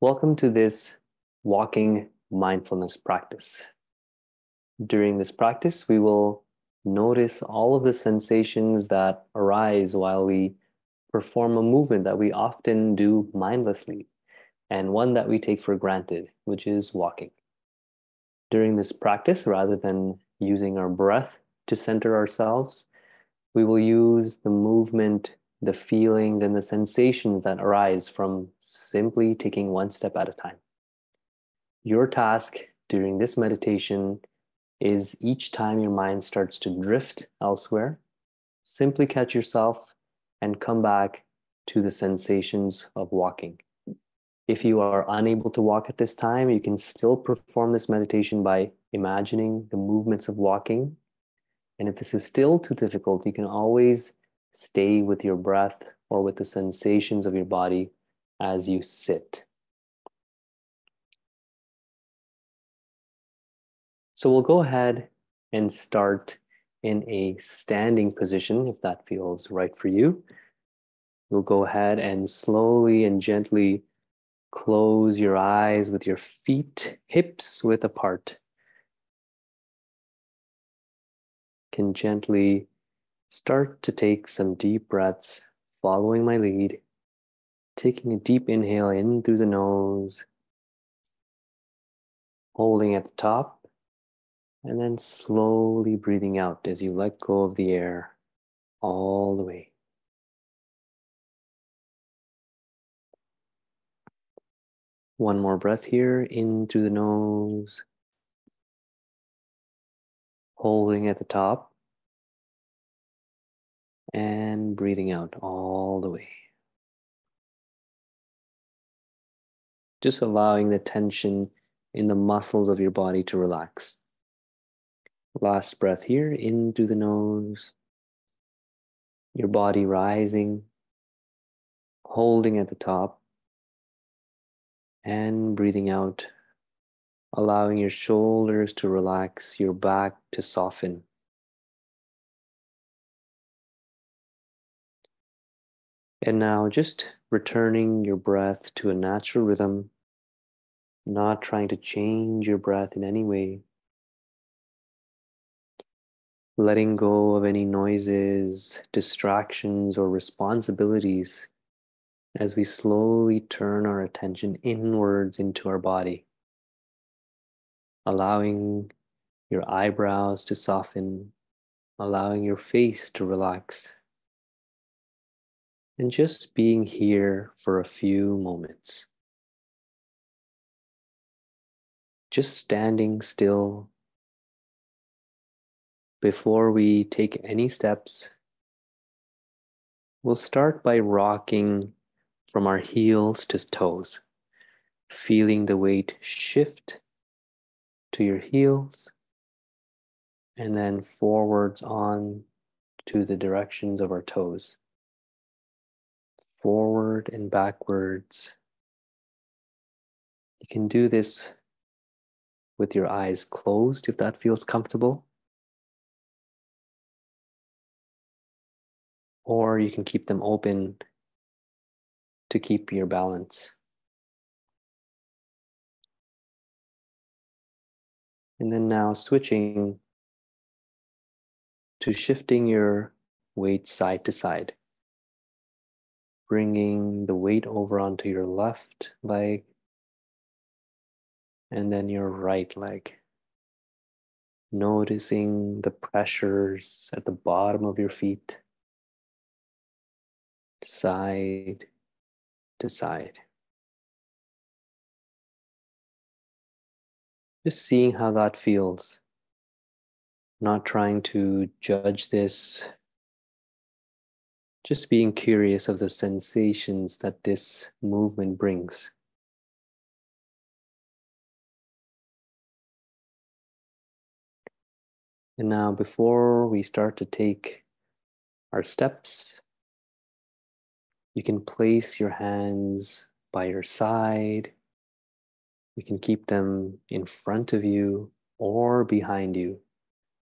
Welcome to this walking mindfulness practice. During this practice, we will notice all of the sensations that arise while we perform a movement that we often do mindlessly and one that we take for granted, which is walking. During this practice, rather than using our breath to center ourselves, we will use the movement, the feelings, and the sensations that arise from simply taking one step at a time. Your task during this meditation is each time your mind starts to drift elsewhere, simply catch yourself and come back to the sensations of walking. If you are unable to walk at this time, you can still perform this meditation by imagining the movements of walking. And if this is still too difficult, you can always stay with your breath or with the sensations of your body as you sit. So we'll go ahead and start in a standing position if that feels right for you. You'll go ahead and slowly and gently close your eyes with your feet hips width apart. You can gently start to take some deep breaths following my lead, taking a deep inhale in through the nose, holding at the top, and then slowly breathing out as you let go of the air all the way. One more breath here, in through the nose, holding at the top, and breathing out all the way. Just allowing the tension in the muscles of your body to relax. Last breath here, in through the nose, your body rising, holding at the top, and breathing out, allowing your shoulders to relax, your back to soften. And now just returning your breath to a natural rhythm, not trying to change your breath in any way. Letting go of any noises, distractions, or responsibilities as we slowly turn our attention inwards into our body. Allowing your eyebrows to soften, allowing your face to relax, and just being here for a few moments. Just standing still. Before we take any steps, we'll start by rocking from our heels to toes, feeling the weight shift to your heels and then forwards on to the directions of our toes. Forward and backwards. You can do this with your eyes closed if that feels comfortable. Or you can keep them open to keep your balance. And then now switching to shifting your weight side to side. Bringing the weight over onto your left leg and then your right leg. Noticing the pressures at the bottom of your feet, side to side. Just seeing how that feels. Not trying to judge this. Just being curious of the sensations that this movement brings. And now before we start to take our steps, you can place your hands by your side. You can keep them in front of you or behind you,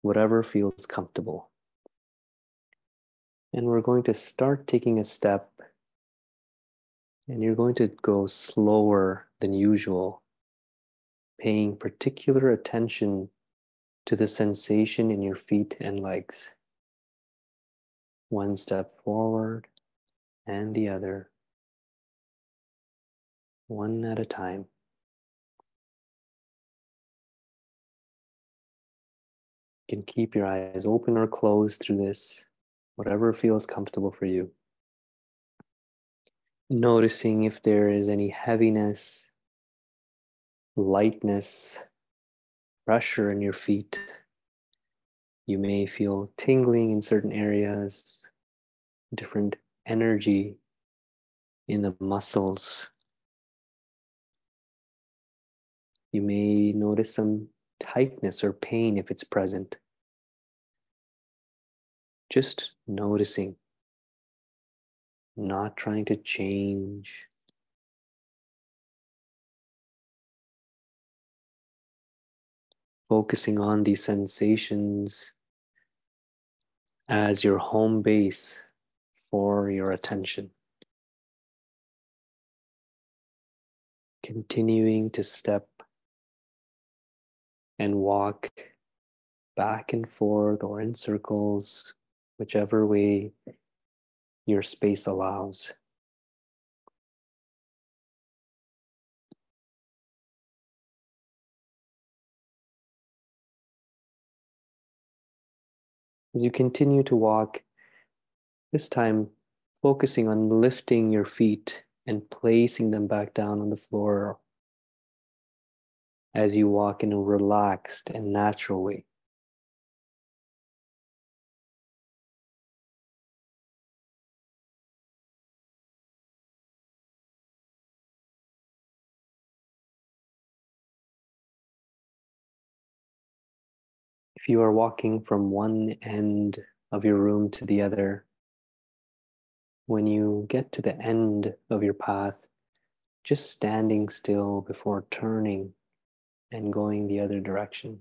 whatever feels comfortable. And we're going to start taking a step And you're going to go slower than usual, paying particular attention to the sensation in your feet and legs. One step forward and the other, one at a time. You can keep your eyes open or closed through this, whatever feels comfortable for you. Noticing if there is any heaviness, lightness, pressure in your feet. You may feel tingling in certain areas, different energy in the muscles. You may notice some tightness or pain if it's present. Just noticing, not trying to change. Focusing on these sensations as your home base for your attention. Continuing to step and walk back and forth or in circles, whichever way your space allows. As you continue to walk, this time focusing on lifting your feet and placing them back down on the floor as you walk in a relaxed and natural way. If you are walking from one end of your room to the other, when you get to the end of your path, just standing still before turning and going the other direction.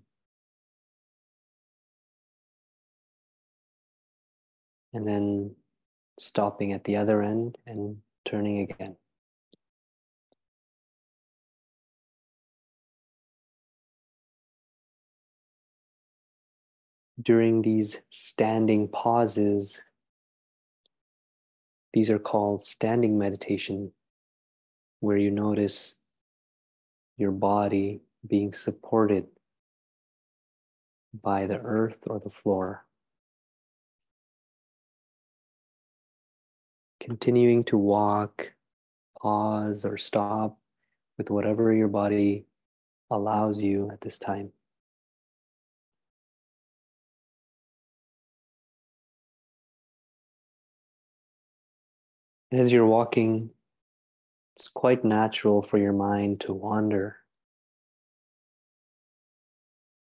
And then stopping at the other end and turning again. During these standing pauses, these are called standing meditation, where you notice your body being supported by the earth or the floor. Continuing to walk, pause, or stop with whatever your body allows you at this time. As you're walking, it's quite natural for your mind to wander.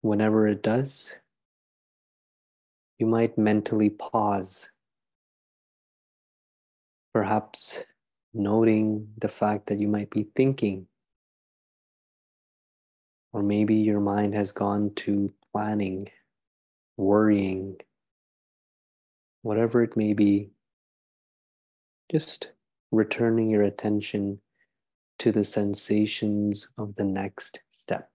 Whenever it does, you might mentally pause, perhaps noting the fact that you might be thinking, or maybe your mind has gone to planning, worrying, whatever it may be, just returning your attention to the sensations of the next step.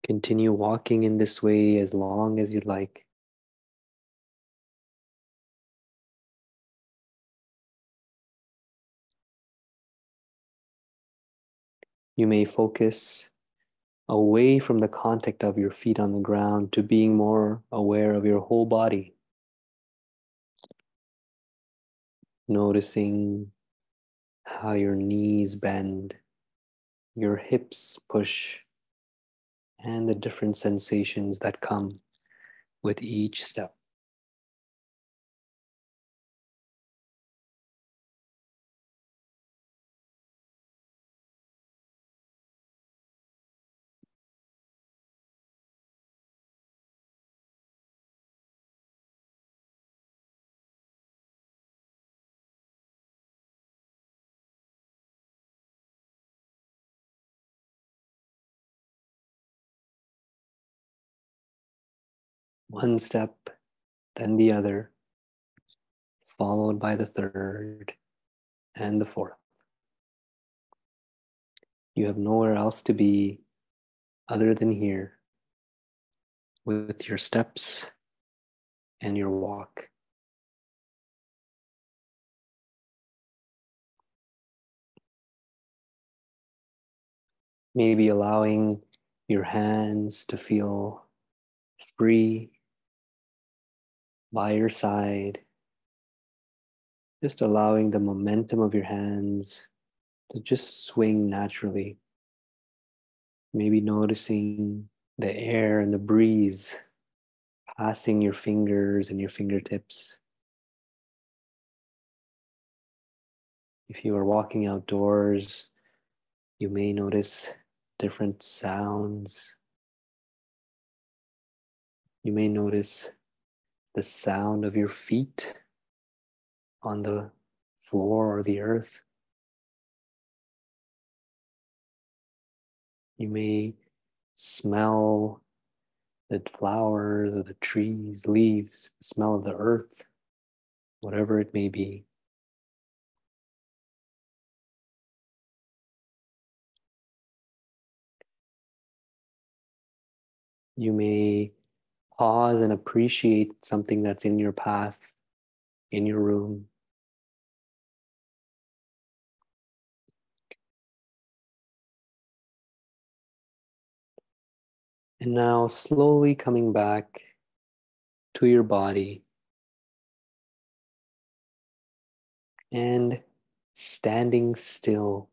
Continue walking in this way as long as you'd like. You may focus away from the contact of your feet on the ground to being more aware of your whole body. Noticing how your knees bend, your hips push, and the different sensations that come with each step. One step, then the other, followed by the third and the fourth. You have nowhere else to be other than here with your steps and your walk. Maybe allowing your hands to feel free by your side, just allowing the momentum of your hands to just swing naturally. Maybe noticing the air and the breeze passing your fingers and your fingertips. If you are walking outdoors, you may notice different sounds. You may notice the sound of your feet on the floor or the earth. You may smell the flowers or the trees, leaves, the smell of the earth, whatever it may be. You may pause and appreciate something that's in your path, in your room. And now slowly coming back to your body and standing still.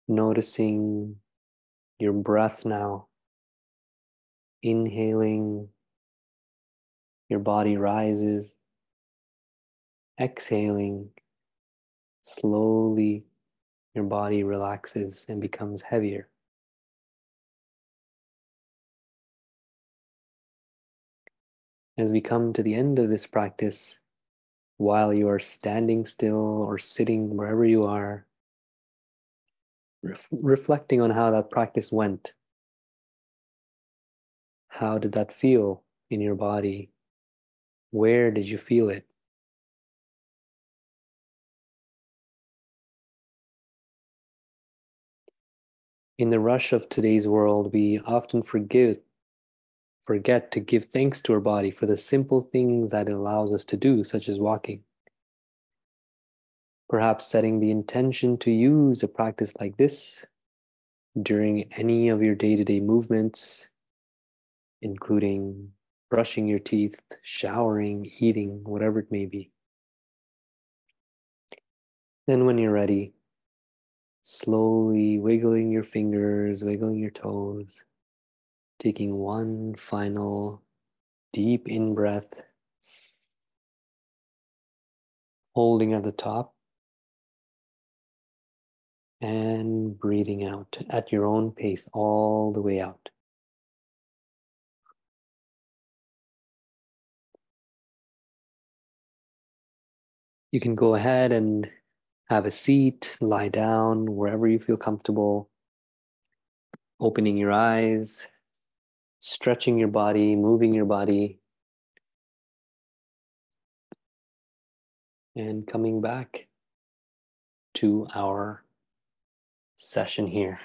Noticing your breath now. Inhaling, your body rises. Exhaling, slowly your body relaxes and becomes heavier. As we come to the end of this practice, while you are standing still or sitting wherever you are, reflecting on how that practice went. How did that feel in your body? Where did you feel it? In the rush of today's world, we often forget to give thanks to our body for the simple things that it allows us to do, such as walking. Perhaps setting the intention to use a practice like this during any of your day-to-day movements, including brushing your teeth, showering, eating, whatever it may be. Then when you're ready, slowly wiggling your fingers, wiggling your toes, taking one final deep in-breath, holding at the top, and breathing out at your own pace all the way out. You can go ahead and have a seat, lie down wherever you feel comfortable, opening your eyes, stretching your body, moving your body, and coming back to our session here.